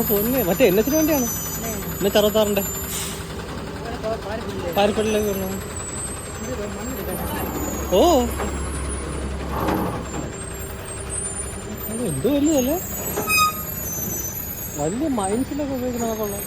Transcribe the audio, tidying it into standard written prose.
പൊന്നെ മറ്റേ എന്നത്തിന് വേണ്ടിയാണ് 66-ന്റെ പാരിപ്പള്ളിയിലേക്ക് വരണം. ഓ എന്ത് വലുതല്ലേ, വലിയ മൈൻസിലൊക്കെ ഉപയോഗിക്കണതൊക്കെ ഉള്ള